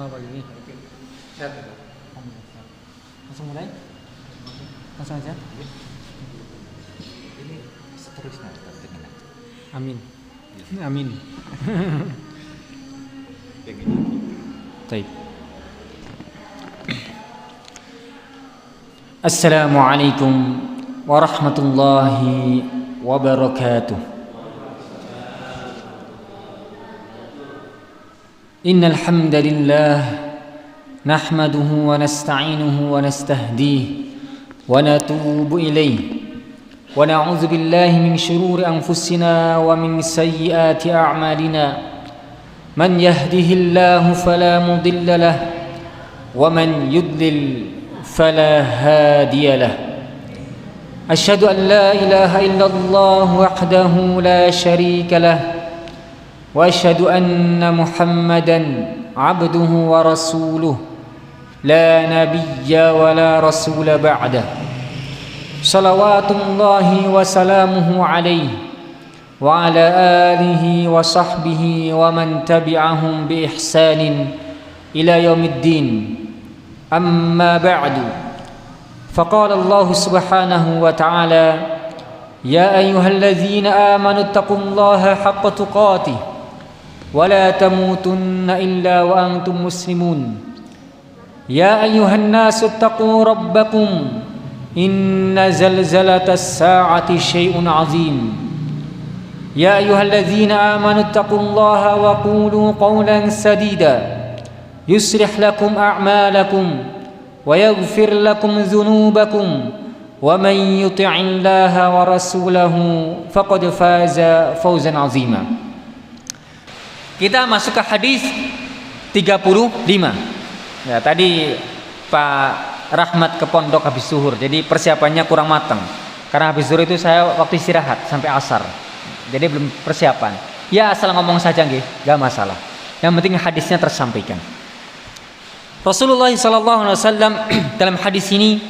Oh, begini. Sehat ya? Langsung mulai? Langsung aja? Ini seterusnya dengan Amin. Amin. yang ini. Baik. Assalamualaikum warahmatullahi wabarakatuh. Innal hamdalillah nahmaduhu wa nasta'inuhu wa nastahdihi wa natubu ilayhi wa na'udzu billahi min shururi anfusina wa min sayyiati a'malina man yahdihillahu fala mudilla lahu wa man yudlil fala hadiya lahu asyhadu an la ilaha illallah wahdahu la syarika lahu wa asyhadu anna muhammadan abduhu wa rasuluh la nabiyya wa la rasula ba'dah salawatullahi wa salamuhu alaihi wa ala alihi wa sahbihi wa man tabi'ahum bi ihsanin ila yaumiddin amma ba'du faqala Allah subhanahu wa ta'ala ya ayyuhalladzina amanu taqullaha haqqa tuqatih wa la tamutunna illa wa antum muslimun ya ayyuhan nasu taqu rabbakum inna zalzalatas sa'ati syai'un 'azim ya ayyuhalladzina amanu taqullaha wa qulu qawlan sadida yuslih lakum a'malakum wa yaghfir lakum dhunubakum wa man yuti'illaha wa rasulahu faqad faza fawzan 'azima. Kita masuk ke hadis 35. Ya, tadi Pak Rahmat ke pondok habis zuhur, jadi persiapannya kurang matang. Karena habis zuhur itu saya waktu istirahat sampai asar. Jadi belum persiapan. Ya asal ngomong saja nggih, enggak masalah. Yang penting hadisnya tersampaikan. Rasulullah sallallahu alaihi wasallam dalam hadis ini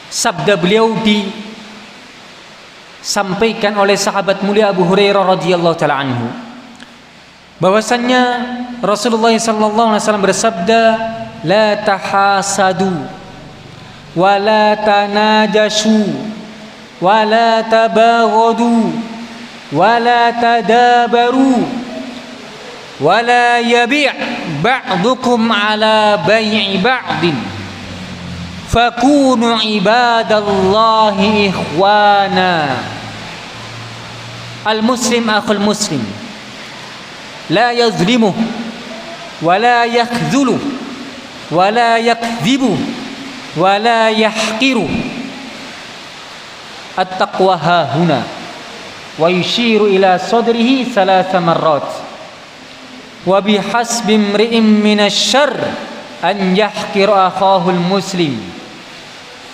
sabda beliau disampaikan oleh sahabat mulia Abu Hurairah radhiyallahu taala anhu. Bahwasannya Rasulullah sallallahu alaihi wasallam bersabda, la tahasadu wa la tanajashu wa la tabaghadu wa la tadabaru wa la yabi' ba'dukum ala bai'i ba'din fakunu ibadallahi ikhwana. Al muslim akhul muslim la yazlimuh wa la yakhdhuluh wa la yakdhibu wa la yahqiru. At-taqwa hahuna wa yushiru ila sadrihi thalatha marrat wa bihasbi imri'in minasy-syarr an yahqira akhahu al-muslim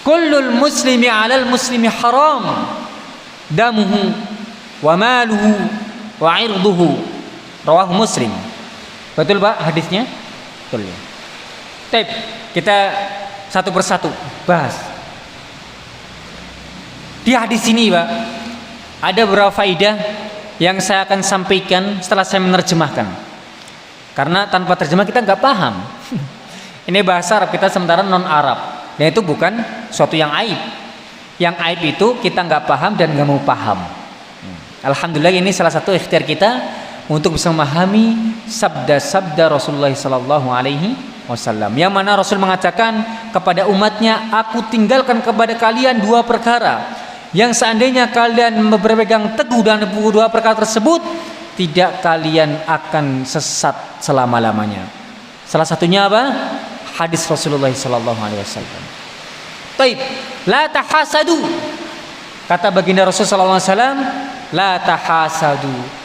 kullul muslimi 'alal muslimi haram damuhu wa maluhu wa 'irduhu. Rawahu Muslim. Betul Pak hadisnya? Betul ya. Baik, kita satu persatu bahas. Di hadis ini Pak, ada beberapa faidah yang saya akan sampaikan setelah saya menerjemahkan. Karena tanpa terjemah kita nggak paham. Ini bahasa Arab kita sementara non Arab, dan itu bukan suatu yang aib. Yang aib itu kita nggak paham dan nggak mau paham. Alhamdulillah ini salah satu ikhtiar kita untuk bisa memahami sabda-sabda Rasulullah sallallahu alaihi wasallam. Yang mana Rasul mengatakan kepada umatnya, aku tinggalkan kepada kalian dua perkara yang seandainya kalian berpegang teguh dengan dua perkara tersebut, tidak kalian akan sesat selama-lamanya. Salah satunya apa? Hadis Rasulullah sallallahu alaihi wasallam. Baik, la tahasadu. Kata baginda Rasul sallallahu alaihi wasallam, la tahasadu.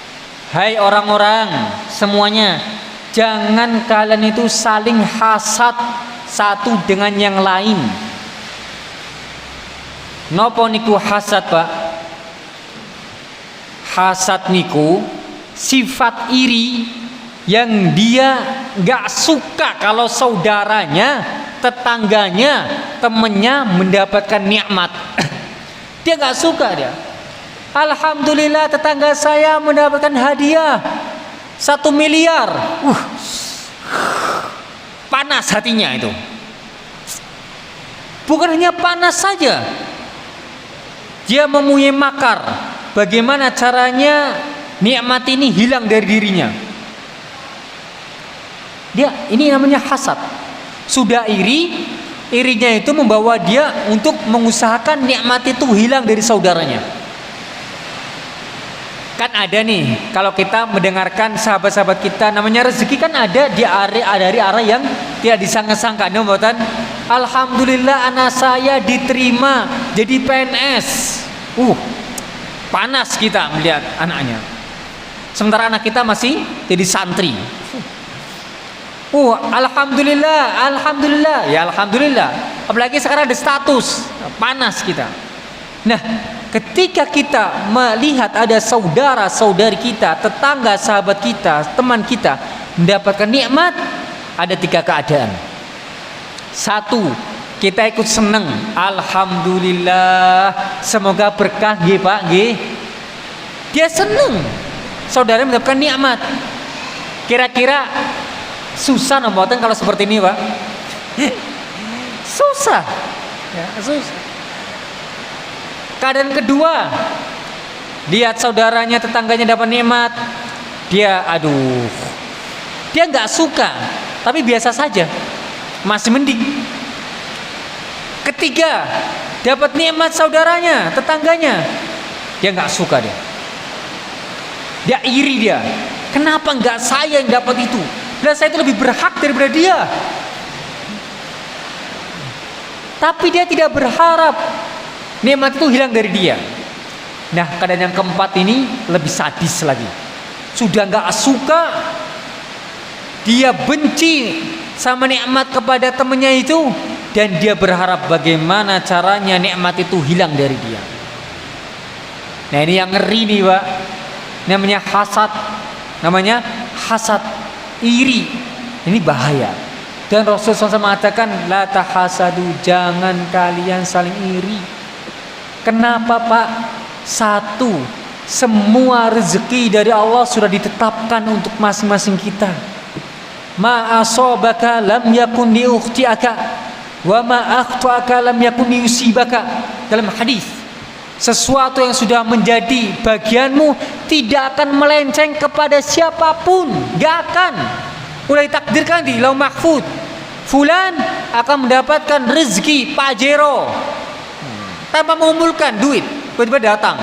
Hai orang-orang semuanya, jangan kalian itu saling hasad satu dengan yang lain. Nopo niku hasad Pak? Hasad niku sifat iri yang dia gak suka kalau saudaranya, tetangganya, temennya mendapatkan nikmat. Dia gak suka dia. Alhamdulillah tetangga saya mendapatkan hadiah 1 miliar. panas hatinya itu. Bukan hanya panas saja, dia mempunyai makar bagaimana caranya nikmat ini hilang dari dirinya. Dia ini namanya hasad. Sudah irinya itu membawa dia untuk mengusahakan nikmat itu hilang dari saudaranya. Kan ada nih, kalau kita mendengarkan sahabat-sahabat kita, namanya rezeki kan ada dari arah yang tidak disangka-sangka. Nombotan, alhamdulillah anak saya diterima jadi PNS. Panas kita melihat anaknya. Sementara anak kita masih jadi santri. Alhamdulillah. Ya alhamdulillah. Apalagi sekarang ada status, panas kita. Nah, ketika kita melihat ada saudara-saudari kita, tetangga, sahabat kita, teman kita mendapatkan nikmat, ada 3 keadaan. 1, kita ikut senang, alhamdulillah, semoga berkah nggih Pak, nggih. Dia senang saudara mendapatkan nikmat. Kira-kira susah nomboten kalau seperti ini, Pak? Susah. Ya, susah. Keadaan kedua, lihat saudaranya, tetangganya dapat nikmat, dia nggak suka, tapi biasa saja, masih mending. Ketiga, dapat nikmat saudaranya, tetangganya, dia nggak suka, dia iri, dia kenapa nggak saya yang dapat itu, dan saya itu lebih berhak daripada dia. Tapi dia tidak berharap nikmat itu hilang dari dia. Nah, keadaan yang keempat ini lebih sadis lagi. Sudah nggak suka, dia benci sama nikmat kepada temannya itu, dan dia berharap bagaimana caranya nikmat itu hilang dari dia. Nah, ini yang ngeri nih, Pak. Namanya hasad, iri. Ini bahaya. Dan Rasulullah SAW mengatakan, la tahasadu, jangan kalian saling iri. Kenapa, Pak? 1, semua rezeki dari Allah sudah ditetapkan untuk masing-masing kita. Ma asabaka lam yakun liukhtiaka wa ma akhtaka lam yakun liusibaka. Dalam hadis, sesuatu yang sudah menjadi bagianmu tidak akan melenceng kepada siapapun, gak akan. Udah ditakdirkan di Lauh Mahfuz, fulan akan mendapatkan rezeki Pajero tanpa mengumpulkan duit, tiba-tiba datang,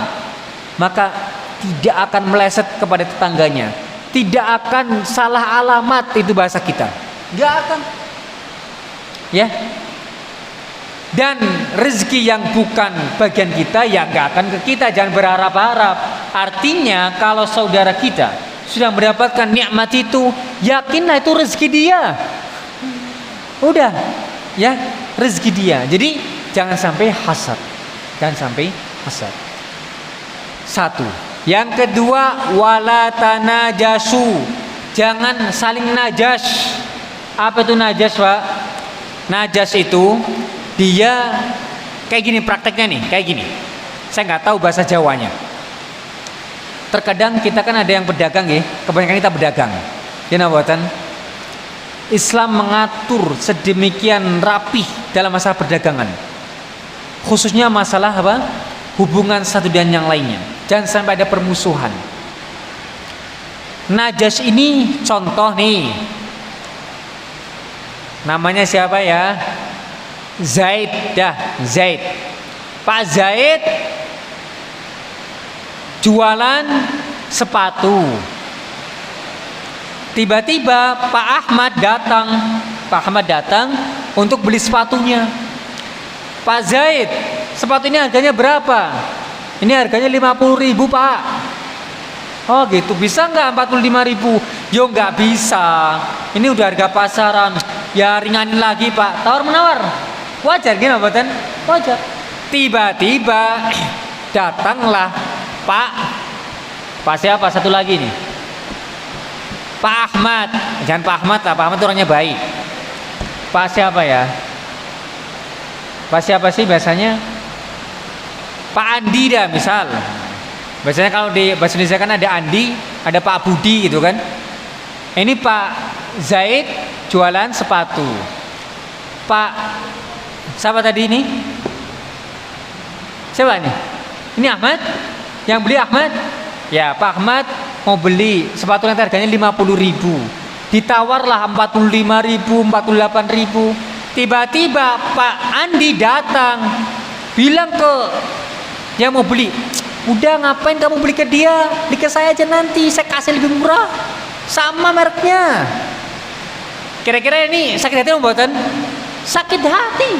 maka tidak akan meleset kepada tetangganya, tidak akan salah alamat, itu bahasa kita, nggak akan, ya. Dan rezeki yang bukan bagian kita, ya nggak akan ke kita, jangan berharap-harap. Artinya kalau saudara kita sudah mendapatkan nikmat itu, yakinlah itu rezeki dia, udah, ya, rezeki dia. Jadi jangan sampai hasad. Jangan sampai hasad. 1. Yang kedua, wala tanajasu, jangan saling najas. Apa itu najas, Pak? Najas itu dia kayak gini prakteknya nih, kayak gini. Saya nggak tahu bahasa Jawanya. Terkadang kita kan ada yang pedagang, ya. Kebanyakan kita pedagang. Ya, buatan. Islam mengatur sedemikian rapih dalam masalah perdagangan. Khususnya masalah apa? Hubungan satu dan yang lainnya. Jangan sampai ada permusuhan. Najas ini contoh nih. Namanya siapa ya? Zaid, Zaid. Pak Zaid jualan sepatu. Tiba-tiba Pak Ahmad datang untuk beli sepatunya. Pak Zaid, sepatu ini harganya berapa? Ini harganya 50.000, Pak. Oh gitu, bisa nggak 45.000? Yo nggak bisa. Ini udah harga pasaran. Ya ringanin lagi, Pak. Tawar menawar. Wajar gini, Bapak? Wajar. Tiba-tiba datanglah Pak siapa? Satu lagi nih. Pak Ahmad. Jangan Pak Ahmad lah. Pak Ahmad orangnya baik. Pak siapa ya? Pak siapa sih biasanya? Pak Andi dah misal. Biasanya kalau di bahasa Indonesia kan ada Andi, ada Pak Budi gitu kan. Ini Pak Zaid jualan sepatu. Pak, siapa tadi ini? Siapa ini? Ini Ahmad? Yang beli Ahmad? Ya, Pak Ahmad mau beli sepatu yang harganya 50.000. Ditawarlah 45.000, 48.000. Tiba-tiba Pak Andi datang, bilang ke yang mau beli, udah ngapain kamu beli ke dia? Beli ke saya aja nanti, saya kasih lebih murah. Sama mereknya. Kira-kira ini sakit hati membuatan? Sakit hati.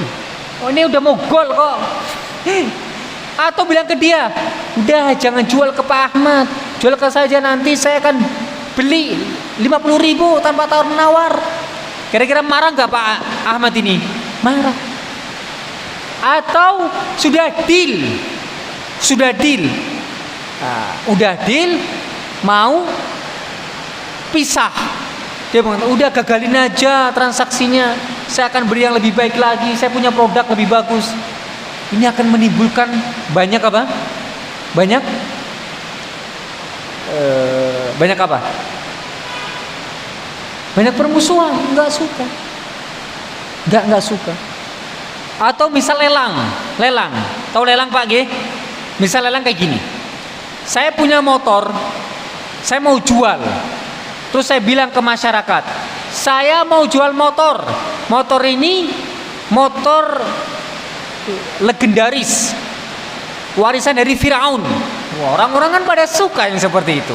Oh, ini udah mau gol kok. Atau bilang ke dia, udah jangan jual ke Pak Ahmad, jual ke saya aja nanti, saya akan beli 50.000 tanpa tawar menawar. Kira-kira marah nggak Pak Ahmad ini? Marah. Atau sudah deal, udah deal, mau pisah. Dia mengatakan, udah gagalin aja transaksinya, saya akan beli yang lebih baik lagi, saya punya produk lebih bagus. Ini akan menimbulkan banyak apa? Banyak apa? Banyak permusuhan, nggak suka. Atau misal lelang, tahu lelang Pak G? Misal lelang kayak gini, saya punya motor, saya mau jual, terus saya bilang ke masyarakat, saya mau jual motor ini motor legendaris, warisan dari Firaun. Orang-orang kan pada suka yang seperti itu.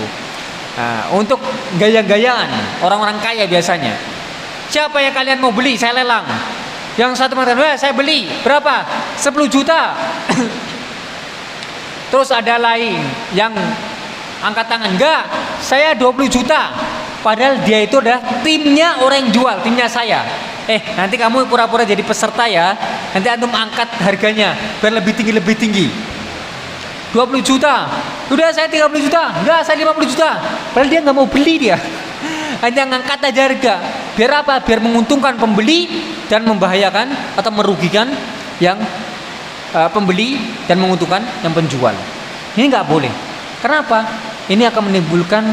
Nah, untuk gaya-gayaan orang-orang kaya biasanya. Siapa yang kalian mau beli? Saya lelang. Yang satu mengatakan, saya beli. Berapa? 10 juta. Terus ada lain yang angkat tangan, enggak, saya 20 juta. Padahal dia itu adalah timnya orang yang jual, timnya saya. Nanti kamu pura-pura jadi peserta ya. Nanti antum angkat harganya biar lebih tinggi. 20 juta. Udah saya 30 juta. Enggak, saya 50 juta. Padahal dia nggak mau beli dia. Hanya ngangkat aja harga. Biar apa? Biar menguntungkan pembeli dan membahayakan atau merugikan yang pembeli dan menguntungkan yang penjual. Ini nggak boleh. Kenapa? Ini akan menimbulkan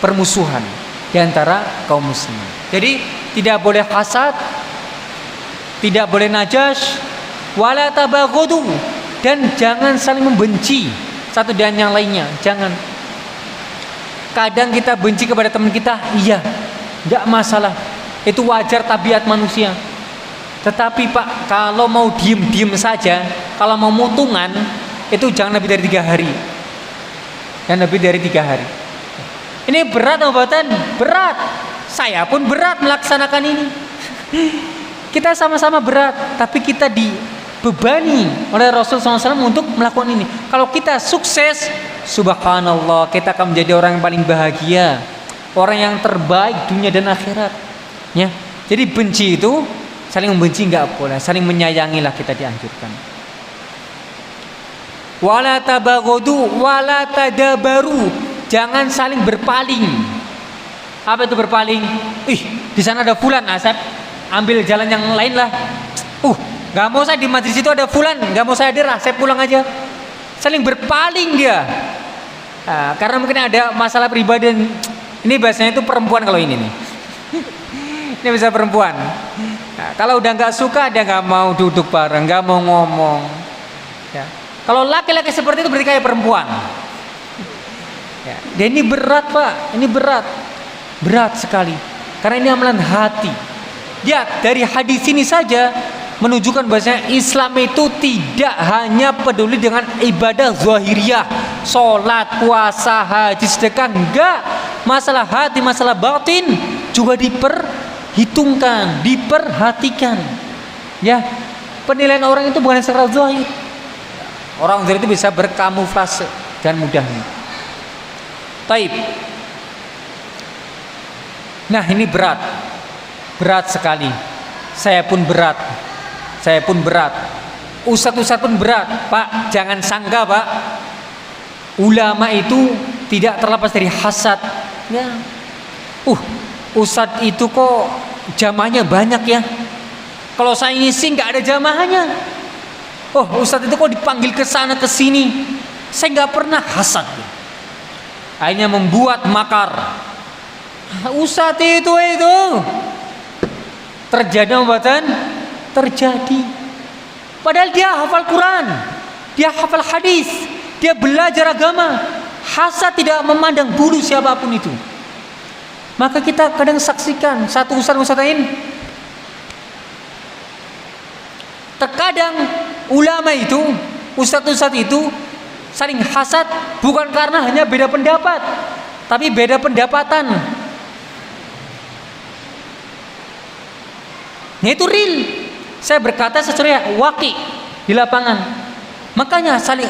permusuhan di antara kaum muslimin. Jadi tidak boleh hasad, tidak boleh najas, wala tabaghadu, dan jangan saling membenci satu dan yang lainnya. Jangan. Kadang kita benci kepada teman kita, iya, enggak masalah. Itu wajar, tabiat manusia. Tetapi Pak, kalau mau diem saja, kalau mau mutungan, itu jangan lebih dari 3 hari. Jangan lebih dari 3 hari. Ini berat obatan, berat. Saya pun berat melaksanakan ini. Kita sama-sama berat, tapi kita dibebani oleh Rasul SAW untuk melakukan ini. Kalau kita sukses, subhanallah, kita akan menjadi orang yang paling bahagia, orang yang terbaik dunia dan akhirat. Ya, jadi benci itu, saling membenci nggak boleh, saling menyayangilah kita dianjurkan. Wala tabaghadu wala tadabaru, jangan saling berpaling. Apa itu berpaling? Di sana ada fulan, Asad, ambil jalan yang lain lah. Nggak mau saya di majlis itu, ada fulan, nggak mau saya hadir lah, saya pulang aja. Saling berpaling dia. Karena mungkin ada masalah pribadi. Ini bahasanya itu perempuan kalau ini nih. Ini bisa perempuan. Kalau udah nggak suka, dia nggak mau duduk bareng, nggak mau ngomong. Ya. Kalau laki-laki seperti itu berarti kayak perempuan. Ya. Dan ini berat Pak, ini berat sekali. Karena ini amalan hati. Ya, dari hadis ini saja menunjukkan bahwasanya Islam itu tidak hanya peduli dengan ibadah zahiriyah, sholat, puasa, haji, sedekah, enggak. Masalah hati, masalah batin juga diperhitungkan, diperhatikan. Ya, penilaian orang itu bukan secara zahir. Orang zahir itu bisa berkamuflase dan mudahnya. Taib. Nah, ini berat sekali. Saya pun berat. Ustadz pun berat. Pak, jangan sangka Pak, ulama itu tidak terlepas dari hasad. Ya. Ustadz itu kok jamaahnya banyak ya. Kalau saya ngisi nggak ada jamaahnya. Ustadz itu kok dipanggil ke sana ke sini. Saya nggak pernah hasad. Akhirnya membuat makar. Ustadz itu terjadi pembuatan terjadi. Padahal dia hafal Quran, dia hafal hadis, dia belajar agama. Hasad tidak memandang bulu siapapun itu. Maka kita kadang saksikan satu ustadz lain, terkadang ulama itu, ustadz itu saling hasad bukan karena hanya beda pendapat, tapi beda pendapatan. Nah, itu real. Saya berkata secara waki di lapangan. Makanya sama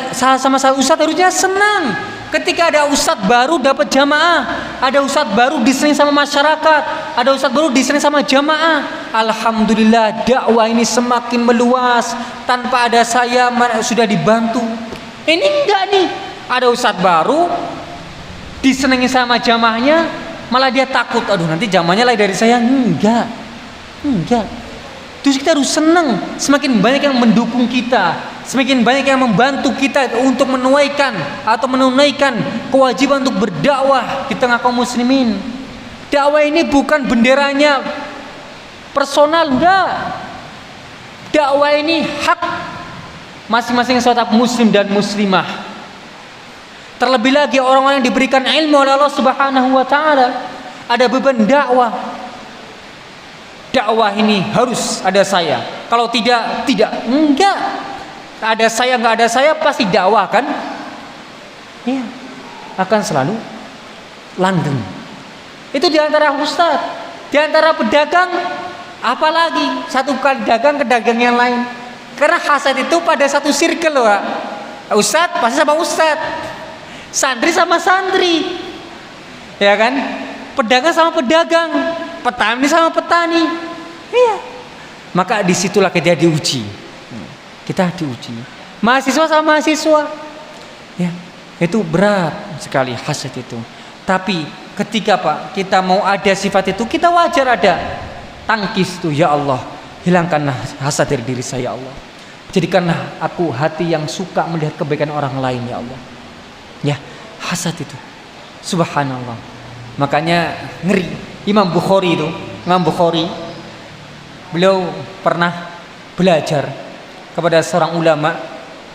ustadz harusnya senang ketika ada ustadz baru dapat jamaah, ada ustadz baru disering sama masyarakat, ada ustadz baru disering sama jamaah. Alhamdulillah, dakwah ini semakin meluas. Tanpa ada saya sudah dibantu. Ini enggak nih, ada ustadz baru disenangi sama jamaahnya, malah dia takut, aduh nanti jamaahnya lagi dari saya. Enggak. Terus kita harus senang. Semakin banyak yang mendukung kita, semakin banyak yang membantu kita untuk menunaikan kewajiban untuk berdakwah di tengah kaum muslimin. Dakwah ini bukan benderanya personal, enggak. Dakwah ini hak masing-masing setiap muslim dan muslimah. Terlebih lagi orang-orang yang diberikan ilmu oleh Allah Subhanahu wa taala, ada beban dakwah. Dakwah ini harus ada saya. Kalau tidak. Enggak. Ada saya, enggak ada saya, pasti dakwah kan? Iya. Akan selalu langgeng. Itu di antara ustaz, di antara pedagang, apalagi satu kali dagang ke dagang yang lain. Karena hasad itu pada satu circle loh, Pak. Ustaz pasti sama ustaz, santri sama santri, ya kan? Pedagang sama pedagang, petani sama petani. Iya. Maka disitulah kita diuji. Kita diuji. Mahasiswa sama mahasiswa. Ya, itu berat sekali hasad itu. Tapi ketika kita mau ada sifat itu, kita wajar ada tangkis tuh, ya Allah, hilangkanlah hasad dari diri saya, ya Allah. Jadikanlah aku hati yang suka melihat kebaikan orang lain, ya Allah. Ya, hasad itu. Subhanallah. Makanya ngeri. Imam Bukhari, beliau pernah belajar kepada seorang ulama,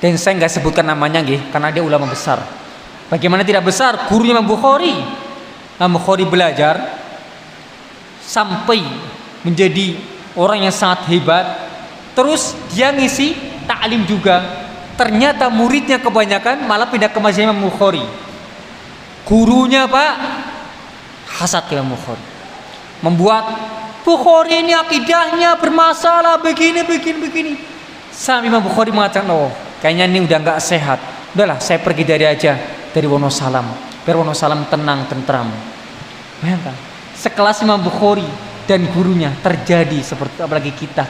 dan saya nggak sebutkan namanya karena dia ulama besar. Bagaimana tidak besar, gurunya Imam Bukhari. Imam Bukhari belajar sampai menjadi orang yang sangat hebat. Terus dia ngisi taklim juga. Ternyata muridnya kebanyakan malah pindah ke masjid Imam Bukhari. Gurunya hasad ke Imam Bukhari, membuat Bukhari ini akidahnya bermasalah begini. Sampai Imam Bukhari mengatakan, oh kayaknya ini udah nggak sehat. Udahlah, saya pergi dari Wonosalam, biar Wonosalam tenang, tentram. Bayangkan, sekelas Imam Bukhari dan gurunya terjadi seperti apalagi kita.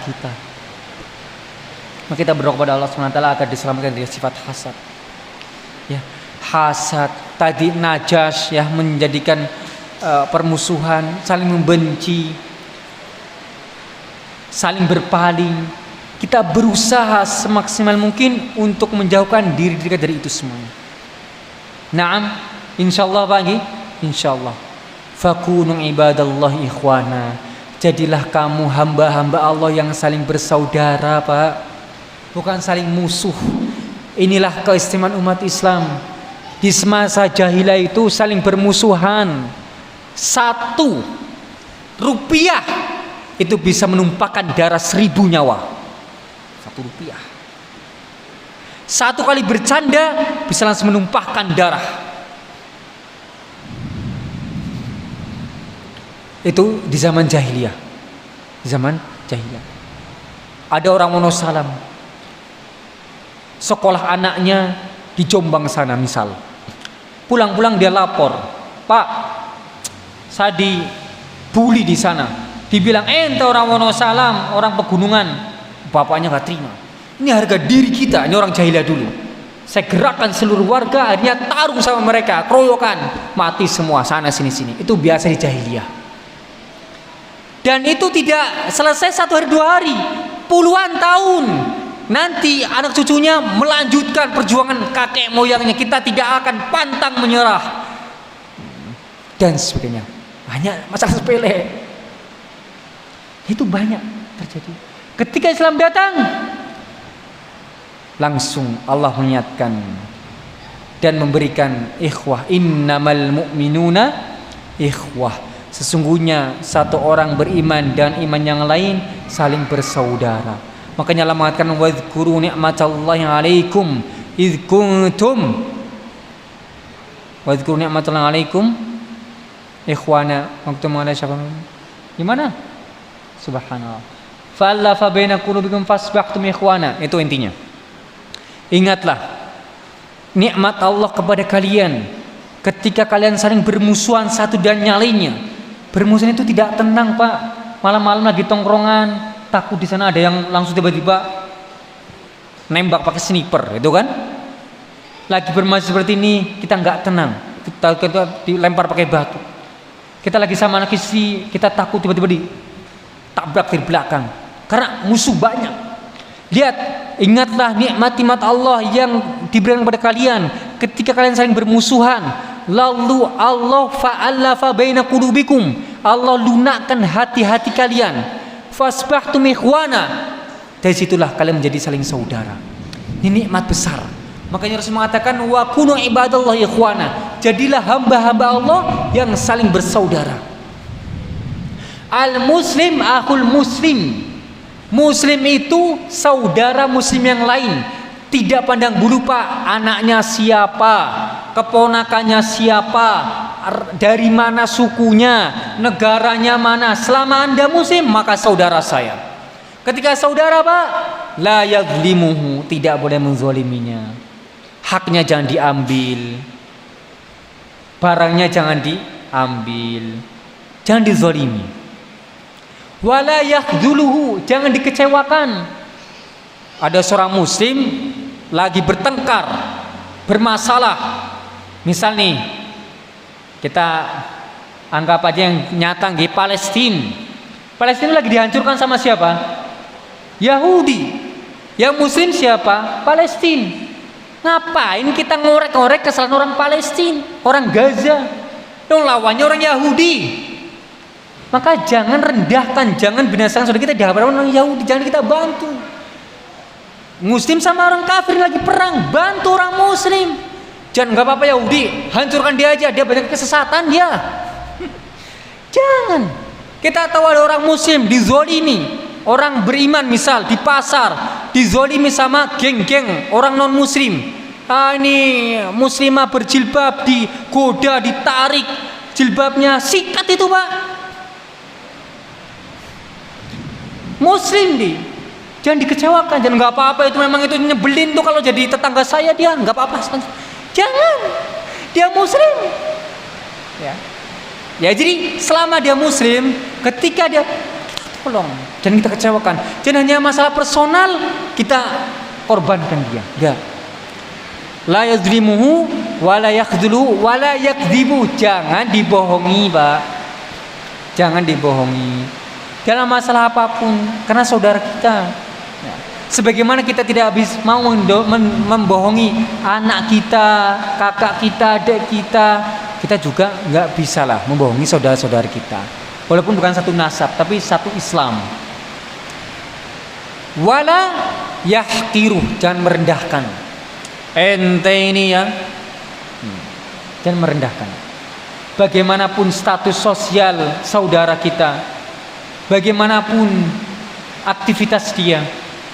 Maka kita berdoa kepada Allah SWT agar diselamatkan dari sifat hasad. Ya, hasad tadi najas, ya, menjadikan permusuhan, saling membenci, saling berpaling. Kita berusaha semaksimal mungkin untuk menjauhkan diri kita dari itu semuanya. Naam, insyaallah insyaallah. Fakunu ibadallahi ikhwana. Jadilah kamu hamba-hamba Allah yang saling bersaudara, Pak. Bukan saling musuh. Inilah keistimewaan umat Islam. Di semasa jahiliyah itu saling bermusuhan. 1 rupiah itu bisa menumpahkan darah 1000 nyawa. 1 rupiah. 1 kali bercanda bisa langsung menumpahkan darah. Itu di zaman jahiliyah. Ada orang Wonosalam, sekolah anaknya di Jombang sana misal. Pulang-pulang dia lapor, Pak, saya dibully di sana. Dibilang ente orang Wonosalam, orang pegunungan. Bapaknya gak terima. Ini harga diri kita, ini orang jahiliyah dulu. Saya gerakkan seluruh warga, akhirnya tarung sama mereka, keroyokan, mati semua sana sini. Itu biasa di jahiliyah. Dan itu tidak selesai 1 hari 2 hari, puluhan tahun. Nanti anak cucunya melanjutkan perjuangan kakek moyangnya. Kita tidak akan pantang menyerah dan sebagainya. Banyak masalah sepele. Itu banyak terjadi. Ketika Islam datang, langsung Allah mengingatkan dan memberikan ikhwah. Innamal mu'minuna ikhwah. Sesungguhnya satu orang beriman dan iman yang lain saling bersaudara. Makanya Allah mengatakan wadhkuru ni'matallahi 'alaikum idz kuntum wadhkuru ni'matallahi 'alaikum ikhwana waktu mengenai siapa? Gimana? Subhanallah. Fa'alafa baina qulubikum fasbahtum ikhwana. Itu intinya. Ingatlah nikmat Allah kepada kalian ketika kalian saling bermusuhan satu dan yang lainnya. Bermusuhan itu tidak tenang, Pak. Malam-malam lagi tongkrongan, takut di sana ada yang langsung tiba-tiba nembak pakai sniper, itu kan? Lagi bermain seperti ini, kita nggak tenang. Kita dilempar pakai batu. Kita lagi sama anak istri, kita takut tiba-tiba ditabrak dari belakang. Karena musuh banyak. Lihat, ingatlah nikmat-nikmat Allah yang diberikan kepada kalian ketika kalian saling bermusuhan. Lalu Allah fa'alafa baina qulubikum. Allah lunakkan hati-hati kalian. Fasbahtum ikhwana. Dari situlah kalian menjadi saling saudara. Ini nikmat besar. Makanya Rasul mengatakan wa kunu ibadallah ikhwana. Jadilah hamba-hamba Allah yang saling bersaudara. Al muslim akhul muslim. Muslim itu saudara muslim yang lain. Tidak pandang bulu, Pak, anaknya siapa, keponakannya siapa, dari mana sukunya, negaranya mana. Selama Anda muslim, maka saudara saya. Ketika saudara, Pak, la yadzlimuhu, tidak boleh menzaliminya. Haknya jangan diambil, barangnya jangan diambil, jangan dizalimi. Wala yakhdhuluhu, jangan dikecewakan. Ada seorang muslim lagi bertengkar, bermasalah. Misal nih, kita anggap aja yang nyata di Palestina. Palestina lagi dihancurkan sama siapa? Yahudi. Yang muslim siapa? Palestina. Ngapain kita ngorek-ngorek kesalahan orang Palestina, orang Gaza? Yang lawannya orang Yahudi. Maka jangan rendahkan, jangan binasakan saudara kita di hadapan orang Yahudi, jangan kita bantu. Muslim sama orang kafir lagi perang, bantu orang muslim. Jangan, nggak apa-apa Yahudi, hancurkan dia aja, dia banyak kesesatan dia. Jangan. Kita tahu ada orang muslim dizolimi, orang beriman misal di pasar dizolimi sama geng-geng orang non muslim. Ini muslimah berjilbab digoda, ditarik jilbabnya, sikat itu, Pak. Muslim jangan dikecewakan, jangan, nggak apa-apa itu, memang itu nyebelin tuh kalau jadi tetangga saya, dia nggak apa-apa. Jangan, dia muslim. Ya jadi selama dia muslim, ketika dia, tolong jangan kita kecewakan. Jangan hanya masalah personal kita korbankan dia. Enggak. La yazlimuhu wa la yakhdhulu wa la yakdzibu. Jangan dibohongi, Pak. Jangan dibohongi dalam masalah apapun, karena saudara kita. Sebagaimana kita tidak habis mau membohongi anak kita, kakak kita, adik kita, kita juga nggak bisa lah membohongi saudara-saudara kita. Walaupun bukan satu nasab, tapi satu Islam. Wala yahqiru, jangan merendahkan. Ente ini ya, jangan merendahkan. Bagaimanapun status sosial saudara kita, bagaimanapun aktivitas dia,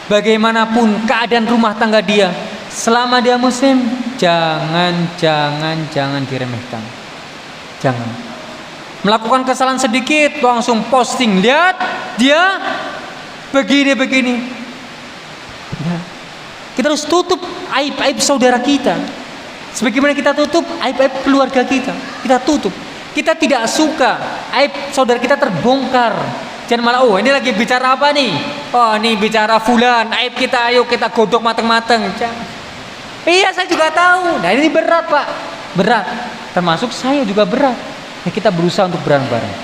bagaimanapun keadaan rumah tangga dia, selama dia muslim, jangan diremehkan. Jangan melakukan kesalahan sedikit langsung posting, lihat dia begini. Ya. Kita harus tutup aib-aib saudara kita, sebagaimana kita tutup aib-aib keluarga kita. Kita tutup. Kita tidak suka aib saudara kita terbongkar. Jangan malah, oh ini lagi bicara apa nih? Oh ini bicara fulan, aib kita, ayo kita godok mateng-mateng. Iya, saya juga tahu. Nah ini berat, Pak. Berat. Termasuk saya juga berat. Nah, kita berusaha untuk bareng-bareng.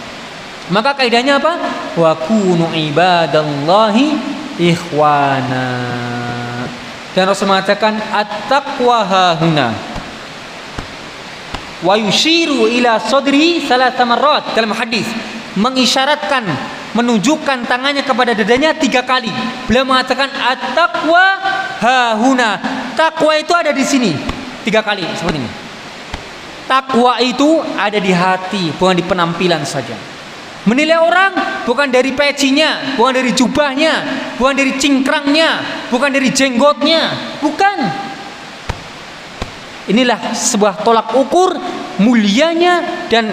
Maka kaidahnya apa? Wa kunu ibadallahi ikhwana. Dan Rasul mengatakan at-taqwa hahuna. wa yushiru ila sadri salasa marrat dalam hadis, mengisyaratkan, menunjukkan tangannya kepada dadanya 3 kali. Beliau mengatakan at-taqwa hahuna. Takwa itu ada di sini 3 kali seperti ini. Takwa itu ada di hati, bukan di penampilan saja. Menilai orang bukan dari pecinya, bukan dari jubahnya, bukan dari cingkrangnya, bukan dari jenggotnya, bukan. Inilah sebuah tolak ukur mulianya dan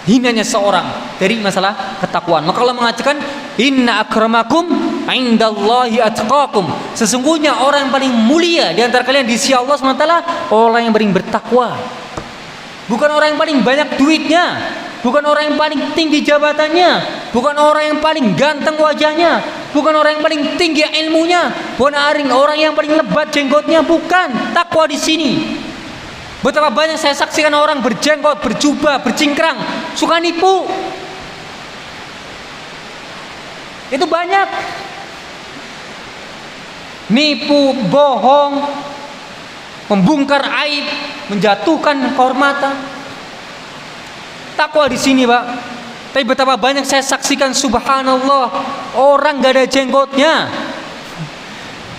hinanya seorang dari masalah ketakwaan. Maka Allah mengatakan inna akramakum indallahi atqakum. Sesungguhnya orang yang paling mulia di antara kalian di sisi Allah SWT orang yang paling bertakwa. Bukan orang yang paling banyak duitnya, bukan orang yang paling tinggi jabatannya, bukan orang yang paling ganteng wajahnya, bukan orang yang paling tinggi ilmunya, bukan orang yang paling lebat jenggotnya, bukan. Takwa di sini. Betapa banyak saya saksikan orang berjenggot, berjubah, bercingkrang, suka nipu. Itu banyak. Nipu, bohong, membongkar aib, menjatuhkan kehormatan. Takwa di sini, Pak. Tapi betapa banyak saya saksikan, subhanallah, orang gak ada jenggotnya,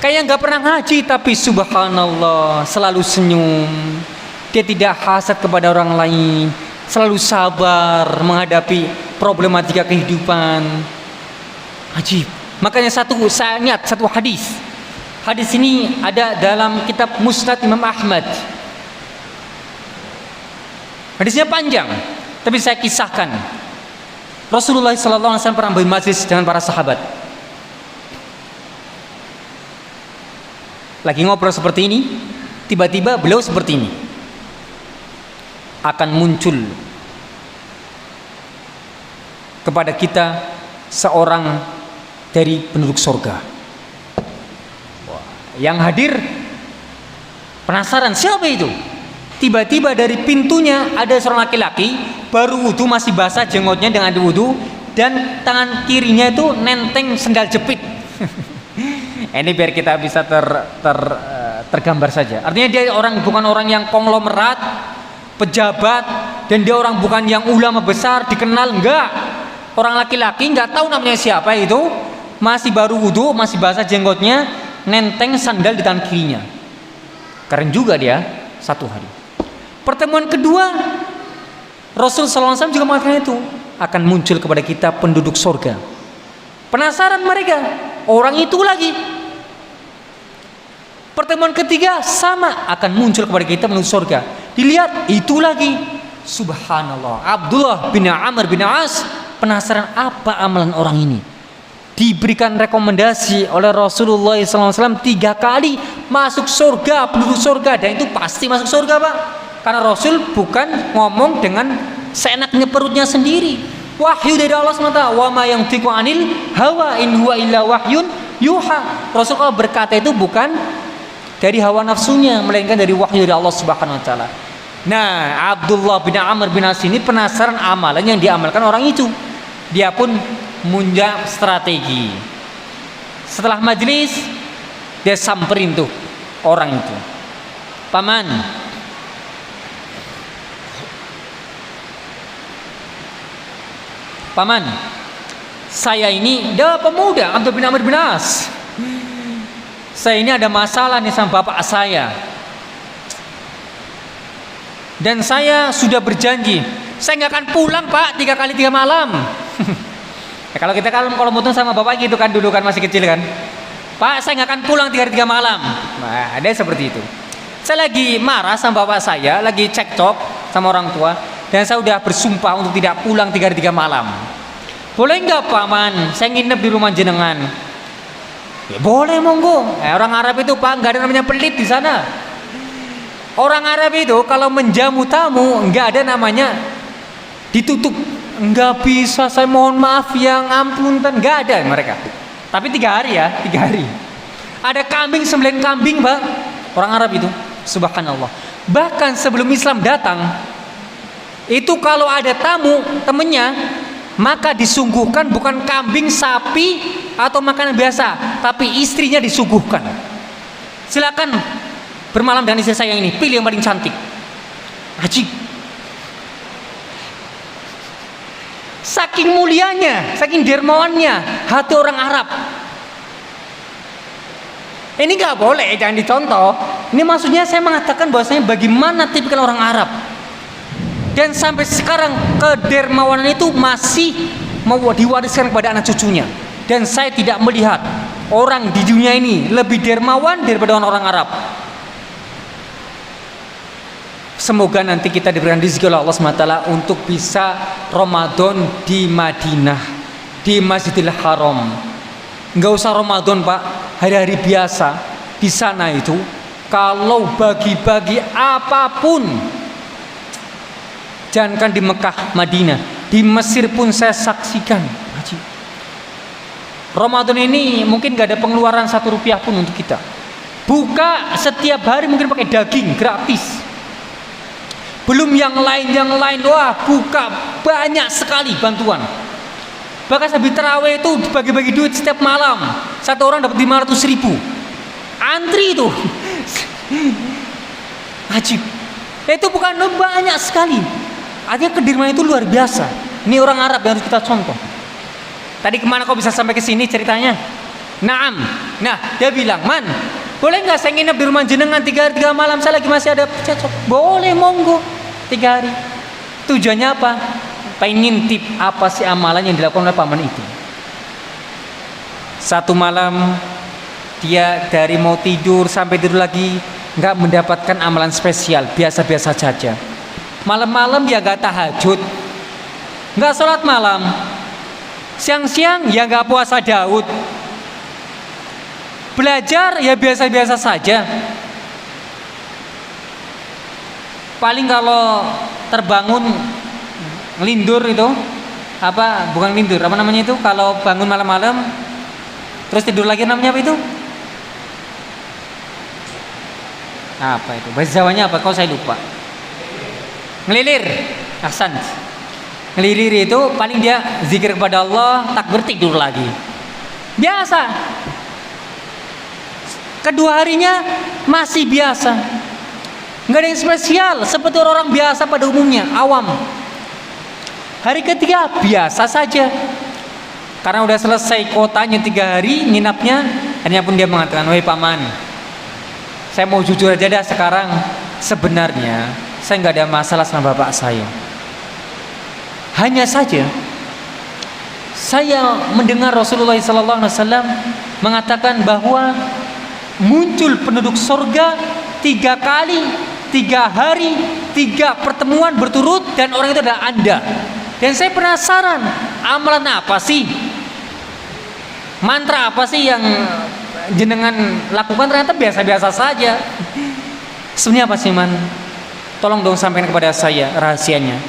kayak gak pernah ngaji, tapi subhanallah selalu senyum. Dia tidak hasad kepada orang lain, selalu sabar menghadapi problematika kehidupan. Ajib. Makanya saya ingat satu hadis. Hadis ini ada dalam kitab Musnad Imam Ahmad. Hadisnya panjang, tapi saya kisahkan. Rasulullah SAW pernah bermajlis dengan para sahabat. Lagi ngobrol seperti ini, tiba-tiba beliau seperti ini. Akan muncul kepada kita seorang dari penduduk surga. Yang hadir penasaran, siapa itu? Tiba-tiba dari pintunya ada seorang laki-laki baru wudu, masih basah jenggotnya dengan wudu, dan tangan kirinya itu nenteng sendal jepit. Ini biar kita bisa tergambar saja. Artinya dia bukan orang yang konglomerat, pejabat, dan dia orang bukan yang ulama besar dikenal, enggak. Orang laki-laki enggak tahu namanya siapa itu, masih baru wudu, masih basah jenggotnya, nenteng sandal di tangan kirinya. Keren juga dia, satu hari. Pertemuan kedua, Rasul SAW juga mengatakan itu akan muncul kepada kita penduduk surga. Penasaran mereka, orang itu lagi. Pertemuan ketiga sama, akan muncul kepada kita penduduk surga. Dilihat itu lagi, subhanallah. Abdullah bin Amr bin As penasaran apa amalan orang ini. Diberikan rekomendasi oleh Rasulullah SAW 3 kali masuk surga, penduduk surga, dan itu pasti masuk surga, Pak. Karena Rasul bukan ngomong dengan seenaknya perutnya sendiri. Wahyu dari Allah SWT. Wa ma yantiqu anil hawa in huwa illa wahyun yuha. Rasul kalau berkata itu bukan dari hawa nafsunya, melainkan dari wahyu dari Allah Subhanahu wa taala. Nah, Abdullah bin Amr bin As ini penasaran amalan yang diamalkan orang itu. Dia pun punya strategi. Setelah majelis, dia samperin tuh orang itu. Paman, saya ini dia pemuda, Abdullah bin Amr bin As. Saya ini ada masalah nih sama bapak saya. Dan saya sudah berjanji, saya nggak akan pulang, Pak, 3 kali 3 malam. Ya, kalau kita kalau mutung sama bapak gitu kan, dulu kan masih kecil kan, Pak, saya nggak akan pulang 3 kali 3 malam. Nah, ada seperti itu. Saya lagi marah sama bapak saya, lagi cekcok sama orang tua, dan saya udah bersumpah untuk tidak pulang 3 kali 3 malam. Boleh nggak, Paman? Saya nginep di rumah jenengan. Ya boleh, monggo. Orang Arab itu, Pak, nggak ada namanya pelit di sana. Orang Arab itu kalau menjamu tamu nggak ada namanya ditutup. Nggak bisa, saya mohon maaf, yang ampun, nggak ada mereka. Tapi 3 hari ya, 3 hari. Ada kambing, sembelih kambing, Pak. Orang Arab itu, subhanallah. Bahkan sebelum Islam datang, itu kalau ada tamu temennya, maka disuguhkan bukan kambing, sapi, atau makanan biasa, tapi istrinya disuguhkan. Silakan bermalam dengan istri saya ini, pilih yang paling cantik. Ajib. Saking mulianya, saking dermawannya hati orang Arab. Ini nggak boleh, jangan dicontoh. Ini maksudnya saya mengatakan bahwasanya bagaimana tipikal orang Arab. Dan sampai sekarang kedermawanan itu masih mau diwariskan kepada anak cucunya. Dan saya tidak melihat orang di dunia ini lebih dermawan daripada orang Arab. Semoga nanti kita diberikan rezeki oleh Allah SWT untuk bisa Ramadan di Madinah, di Masjidil Haram. Nggak usah Ramadan Pak, hari-hari biasa di sana itu kalau bagi-bagi apapun, jangankan di Mekah, Madinah, di Mesir pun saya saksikan. Ramadan ini mungkin nggak ada pengeluaran 1 rupiah pun untuk kita. Buka setiap hari mungkin pakai daging gratis. Belum yang lain, wah buka banyak sekali bantuan. Bahkan habis tarawih itu bagi-bagi duit setiap malam. Satu orang dapat 500.000. Antri itu. Ajib. Itu bukan banyak sekali. Artinya kedermawanan itu luar biasa. Ini orang Arab yang harus kita contoh. Tadi kemana kau bisa sampai ke sini ceritanya? Naam. Nah dia bilang, Man, boleh nggak saya nginep di rumah jenengan 3 hari 3 malam? Saya lagi masih ada cocok. Boleh, monggo. 3 hari. Tujuannya apa? Pengen ngintip apa sih amalan yang dilakukan oleh paman itu. Satu malam dia dari mau tidur sampai tidur lagi nggak mendapatkan amalan spesial, biasa-biasa saja. Malam-malam ya nggak tahajud, nggak sholat malam. Siang-siang ya nggak puasa Daud. Belajar ya biasa-biasa saja. Paling kalau terbangun ngelindur itu apa, bukan lindur, apa namanya itu kalau bangun malam-malam terus tidur lagi, namanya apa itu? Apa itu? Bahasa Jawanya apa? Kau saya lupa. Ngelilir. Ahsan. Ngelilir itu paling dia zikir kepada Allah, takbir, tidur lagi. Biasa. Kedua harinya masih biasa. Nggak ada yang spesial, seperti orang biasa pada umumnya, awam. Hari ketiga biasa saja. Karena udah selesai kotanya 3 hari nginapnya, akhirnya pun dia mengatakan, wahai paman, saya mau jujur aja dah sekarang, sebenarnya saya nggak ada masalah sama bapak saya. Hanya saja saya mendengar Rasulullah SAW mengatakan bahwa muncul penduduk surga 3 kali, 3 hari, 3 pertemuan berturut, dan orang itu adalah Anda. Dan saya penasaran, amalan apa sih, mantra apa sih yang jenengan lakukan? Ternyata biasa-biasa saja. Sebenarnya apa sih, Man? Tolong dong sampaikan kepada saya rahasianya.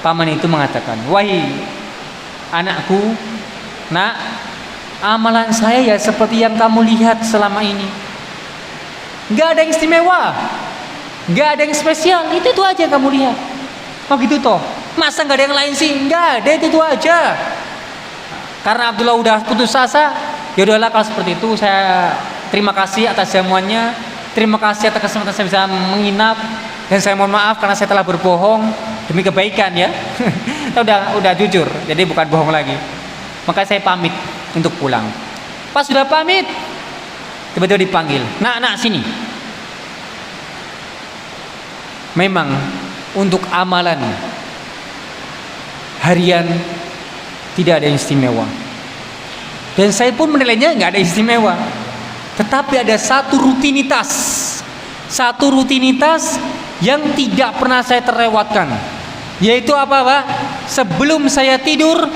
Paman itu mengatakan, wahai anakku, nak, amalan saya ya seperti yang kamu lihat selama ini. Gak ada yang istimewa, gak ada yang spesial, itu aja yang kamu lihat. Oh gitu toh, masa gak ada yang lain sih? Gak ada, itu aja. Karena Abdullah udah putus asa, ya udahlah kalau seperti itu, saya terima kasih atas jamuannya, terima kasih atas kesempatan saya bisa menginap, dan saya mohon maaf karena saya telah berbohong demi kebaikan ya. udah jujur, jadi bukan bohong lagi. Maka saya pamit untuk pulang. Pas sudah pamit, tiba-tiba dipanggil, nak sini. Memang untuk amalan harian tidak ada yang istimewa, dan saya pun menilainya nggak ada istimewa. Tetapi ada satu rutinitas yang tidak pernah saya terlewatkan, yaitu apa, Pak? Sebelum saya tidur,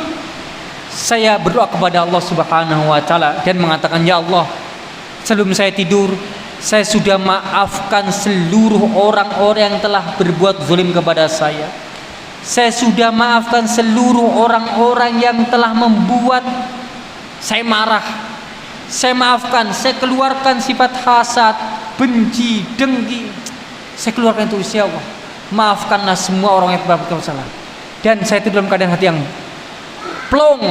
saya berdoa kepada Allah Subhanahu wa taala dan mengatakan, ya Allah, sebelum saya tidur, saya sudah maafkan seluruh orang-orang yang telah berbuat zalim kepada saya. Saya sudah maafkan seluruh orang-orang yang telah membuat saya marah. Saya maafkan, saya keluarkan sifat hasad, benci, dengki. Saya keluarkan itu, ya Allah. Maafkanlah semua orang yang telah berbuat salah. Dan saya tidur dalam keadaan hati yang plong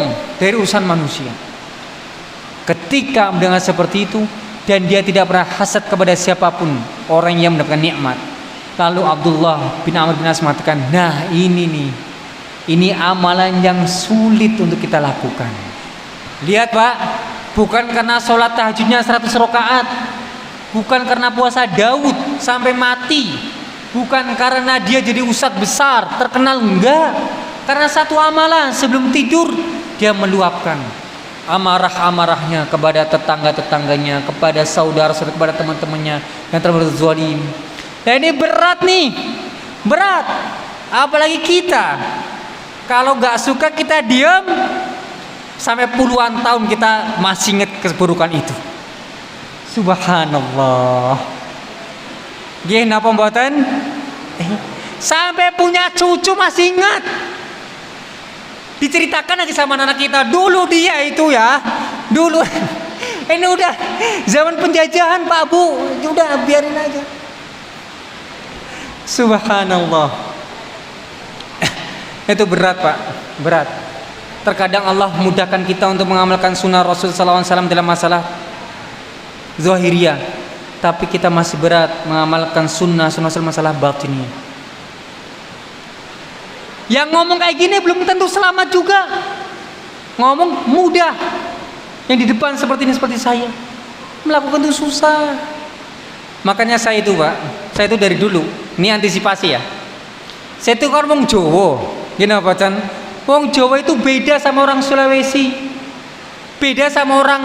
dari urusan manusia. Ketika mendengar seperti itu, dan dia tidak pernah hasad kepada siapapun orang yang mendapatkan nikmat. Lalu Abdullah bin Amr bin As mengatakan, nah ini nih Ini amalan yang sulit untuk kita lakukan. Lihat Pak, bukan karena sholat tahajudnya 100 rakaat, bukan karena puasa Daud sampai mati, bukan karena dia jadi ustadz besar terkenal, enggak. Karena satu amalan, sebelum tidur dia meluapkan amarah-amarahnya kepada tetangga-tetangganya, kepada saudara-saudara, kepada teman-temannya yang telah berbuat zalim. Nah ini berat nih, berat. Apalagi kita, kalau nggak suka kita diam, sampai puluhan tahun kita masih ingat keburukan itu. Subhanallah. Gih, napa mboten? Sampai punya cucu masih ingat. Diceritakan lagi sama anak kita, dulu dia itu ya, dulu. Ini udah zaman penjajahan Pak Bu, udah biarin aja. Subhanallah. Itu berat Pak, berat. Terkadang Allah mudahkan kita untuk mengamalkan sunnah Rasul SAW dalam masalah zahiriyah, tapi kita masih berat mengamalkan sunnah masalah batiniyah. Yang ngomong kayak gini belum tentu selamat juga. Ngomong mudah. Yang di depan seperti ini, seperti saya, melakukan itu susah. Makanya saya itu Pak, saya itu dari dulu, ini antisipasi ya, saya itu kan wong Jawa. Gini apa Chan? Wong Jawa itu beda sama orang Sulawesi, beda sama orang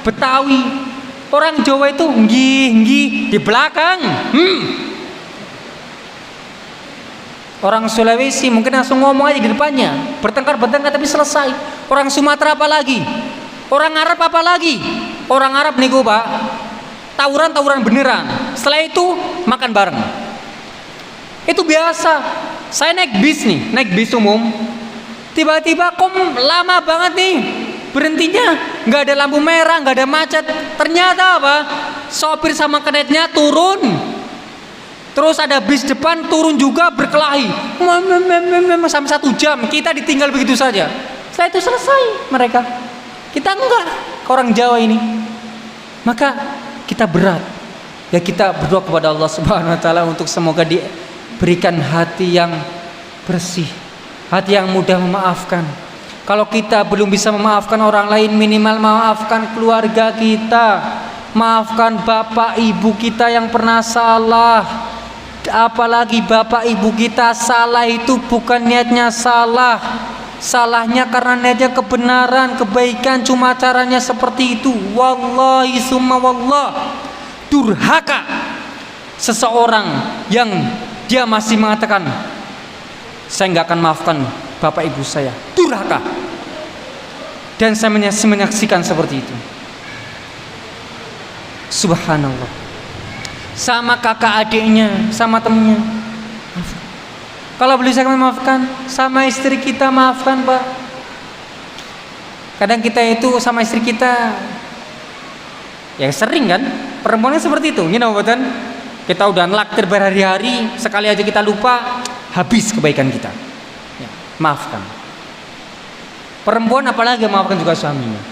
Betawi. Orang Jawa itu nggih di belakang. Orang Sulawesi mungkin langsung ngomong aja di depannya, bertengkar tapi selesai. Orang Sumatera apa lagi? Orang Arab apa lagi? Orang Arab niku Pak, tawuran beneran. Setelah itu makan bareng. Itu biasa. Saya naik bis umum. Tiba-tiba kok lama banget nih berhentinya, nggak ada lampu merah, nggak ada macet. Ternyata apa? Sopir sama kenetnya turun. Terus ada bis depan turun juga berkelahi sampai 1 jam. Kita ditinggal begitu saja. Setelah itu selesai mereka. Kita enggak, orang Jawa ini. Maka kita berat. Ya kita berdoa kepada Allah Subhanahu wa taala untuk semoga diberikan hati yang bersih, hati yang mudah memaafkan. Kalau kita belum bisa memaafkan orang lain, minimal maafkan keluarga kita. Maafkan bapak ibu kita yang pernah salah. Apalagi bapak ibu kita salah itu bukan niatnya salah, salahnya karena niatnya kebenaran, kebaikan, cuma caranya seperti itu. Wallahi summa wallah, durhaka seseorang yang dia masih mengatakan saya nggak akan maafkan bapak ibu saya. Durhaka. Dan saya menyaksikan seperti itu. Subhanallah. Sama kakak adiknya, sama temennya. Kalau belum bisa memaafkan, sama istri kita maafkan Pak. Kadang kita itu sama istri kita, ya sering kan, perempuannya seperti itu. Gini betul? Kita udah naktir berhari-hari, sekali aja kita lupa, habis kebaikan kita. Ya, maafkan. Perempuan apalagi maafkan juga suaminya.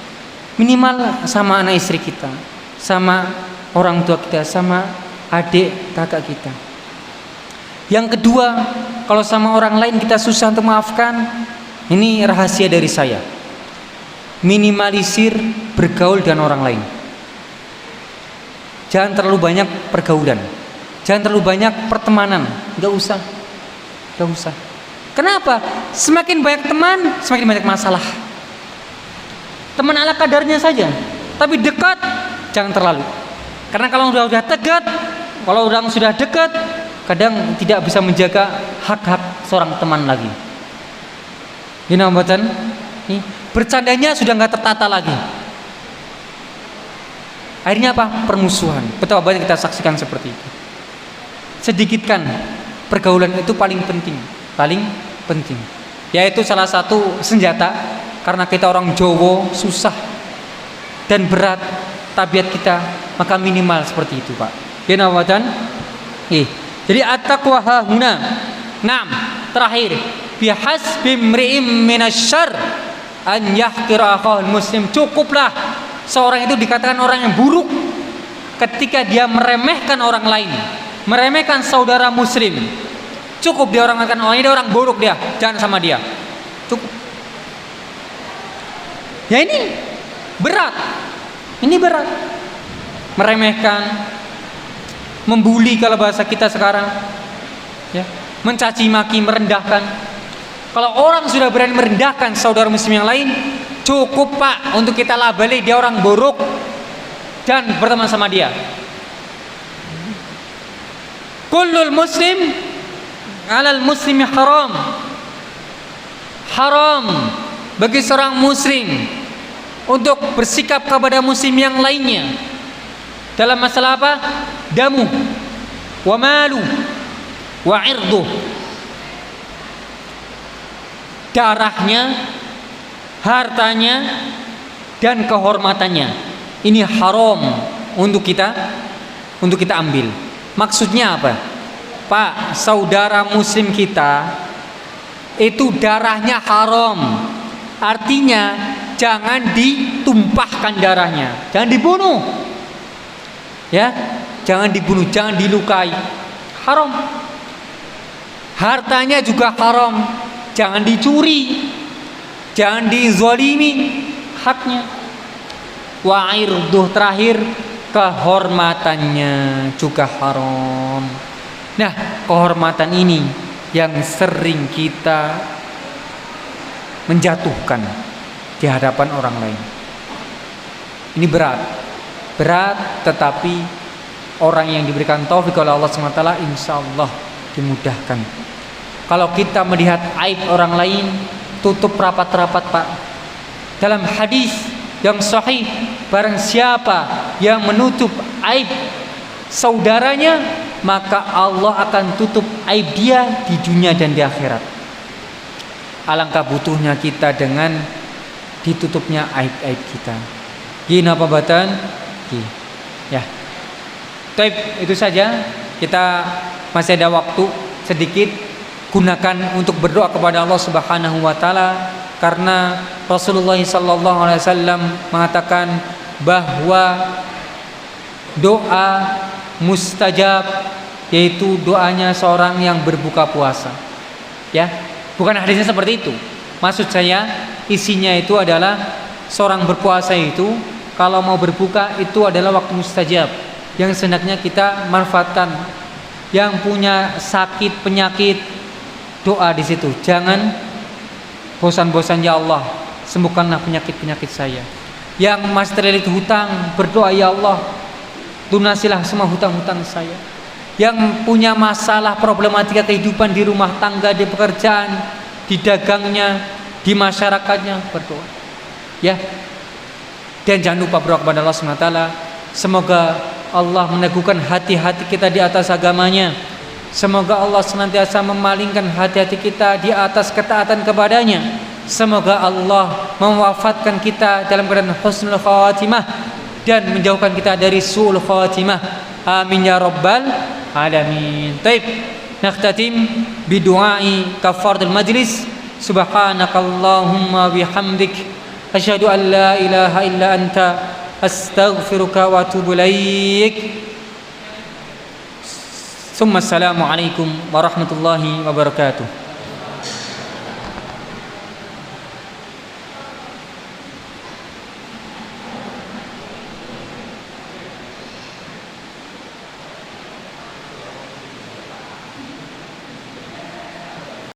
Minimal sama anak istri kita, sama orang tua kita, sama adik kakak kita. Yang kedua, kalau sama orang lain kita susah untuk maafkan, ini rahasia dari saya. Minimalisir bergaul dengan orang lain. Jangan terlalu banyak pergaulan, jangan terlalu banyak pertemanan. Gak usah. Kenapa? Semakin banyak teman, semakin banyak masalah. Teman ala kadarnya saja, tapi dekat jangan terlalu. Karena kalau sudah dekat, kalau orang sudah dekat, kadang tidak bisa menjaga hak-hak seorang teman lagi. Ini namanya bercandanya sudah nggak tertata lagi. Akhirnya apa? Permusuhan. Betapa banyak kita saksikan seperti itu. Sedikitkan pergaulan itu paling penting. Yaitu salah satu senjata. Karena kita orang Jawa susah dan berat tabiat kita, maka minimal seperti itu Pak. Jadi at-taqwa hahuna. Naam, terakhir, bihasbi imri'im minasyarr an yahqira akhahul muslim. Cukuplah seorang itu dikatakan orang yang buruk ketika dia meremehkan orang lain, meremehkan saudara muslim. Cukup dia orang akan ini orang buruk dia, jangan sama dia. Cukup. Ya ini berat. Ini berat. Meremehkan, membuli kalau bahasa kita sekarang, ya, mencaci maki, merendahkan. Kalau orang sudah berani merendahkan saudara muslim yang lain, cukup Pak untuk kita labeli dia orang buruk dan berteman sama dia. Kullul muslim 'alal muslimi haram. Haram bagi seorang muslim untuk bersikap kepada muslim yang lainnya dalam masalah apa? Damu wa malu wa irduh. Darahnya, hartanya, dan kehormatannya. Ini haram untuk kita ambil. Maksudnya apa? Pak, saudara muslim kita itu darahnya haram. Artinya jangan ditumpahkan darahnya, jangan dibunuh. Ya, jangan dibunuh, jangan dilukai. Haram. Hartanya juga haram. Jangan dicuri. Jangan dizalimi haknya. Wa irduh, terakhir kehormatannya juga haram. Nah, kehormatan ini yang sering kita menjatuhkan di hadapan orang lain. Ini berat, tetapi orang yang diberikan taufik oleh Allah SWT insya Allah dimudahkan. Kalau kita melihat aib orang lain, tutup rapat-rapat Pak. Dalam hadis yang sahih, barang siapa yang menutup aib saudaranya, maka Allah akan tutup aib dia di dunia dan di akhirat. Alangkah butuhnya kita dengan ditutupnya aib-aib kita. Gini apa batan? Ya. Baik, itu saja. Kita masih ada waktu sedikit, gunakan untuk berdoa kepada Allah Subhanahu wa taala, karena Rasulullah sallallahu alaihi wasallam mengatakan bahwa doa mustajab yaitu doanya seorang yang berbuka puasa. Ya, bukan hadisnya seperti itu. Maksud saya isinya itu adalah seorang berpuasa itu kalau mau berbuka itu adalah waktu mustajab yang hendaknya kita manfaatkan. Yang punya sakit penyakit, doa di situ. Jangan bosan-bosan, ya Allah, sembuhkanlah penyakit-penyakit saya. Yang masih terlilit hutang, berdoa, ya Allah, lunasilah semua hutang-hutang saya. Yang punya masalah problematika kehidupan di rumah tangga, di pekerjaan, di dagangnya, di masyarakatnya, berdoa. Ya. Dan jangan lupa berdoa kepada Allah SWT. Semoga Allah meneguhkan hati-hati kita di atas agamanya. Semoga Allah senantiasa memalingkan hati-hati kita di atas ketaatan kepadanya. Semoga Allah mewafatkan kita dalam keadaan husnul khatimah dan menjauhkan kita dari su'ul khatimah. Amin ya rabbal alamin. Taib. Nakhtatim bidu'ai kafaratul majlis. Subhanakallahumma bihamdik, asyhadu an la ilaha illa anta, astaghfiruka wa atubu ilaik. Assalamualaikum warahmatullahi wabarakatuh.